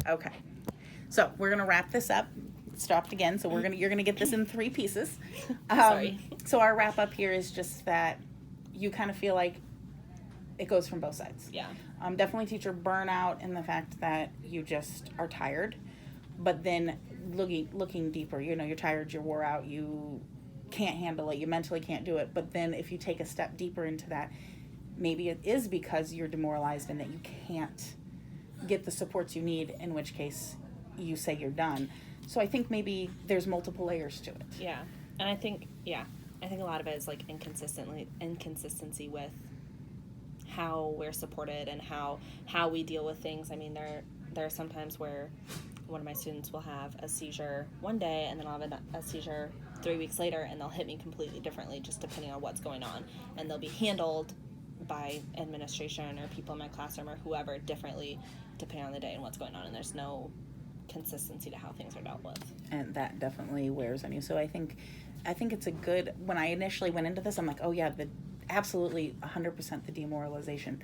Okay. So we're gonna wrap this up. Stopped again. So you're gonna get this in 3 pieces. Sorry. So our wrap up here is just that you kind of feel like it goes from both sides. Yeah. Definitely teacher burnout in the fact that you just are tired, but then looking deeper, you're tired, you're wore out, you can't handle it, you mentally can't do it. But then if you take a step deeper into that, maybe it is because you're demoralized and that you can't get the supports you need, in which case you say you're done. So I think maybe there's multiple layers to it. Yeah. And I think a lot of it is like inconsistency with how we're supported and how we deal with things. I mean, there are some times where one of my students will have a seizure one day and then I'll have a seizure 3 weeks later, and they'll hit me completely differently just depending on what's going on, and they'll be handled by administration or people in my classroom or whoever differently depending on the day and what's going on, and there's no consistency to how things are dealt with. And that definitely wears on you. So I think it's a good, when I initially went into this, I'm like, oh yeah, absolutely 100% the demoralization.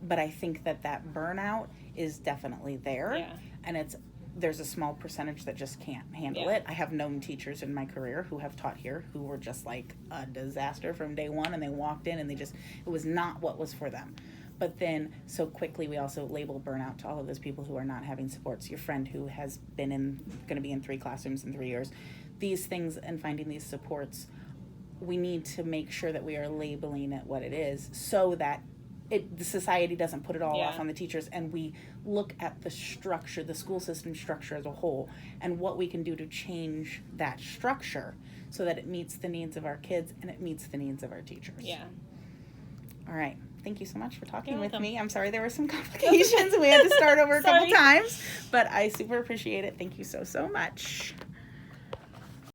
But I think that burnout is definitely there. Yeah. And there's a small percentage that just can't handle it. I have known teachers in my career who have taught here who were just like a disaster from day one, and they walked in and it was not what was for them. But then so quickly we also label burnout to all of those people who are not having supports. Your friend who has been going to be in 3 classrooms in 3 years. These things and finding these supports, we need to make sure that we are labeling it what it is, so that the society doesn't put it all off on the teachers, and we look at the structure, the school system structure as a whole, and what we can do to change that structure so that it meets the needs of our kids and it meets the needs of our teachers. Yeah. All right. Thank you so much for talking You're with welcome. me. I'm sorry there were some complications. We had to start over a couple times, but I super appreciate it. Thank you so much.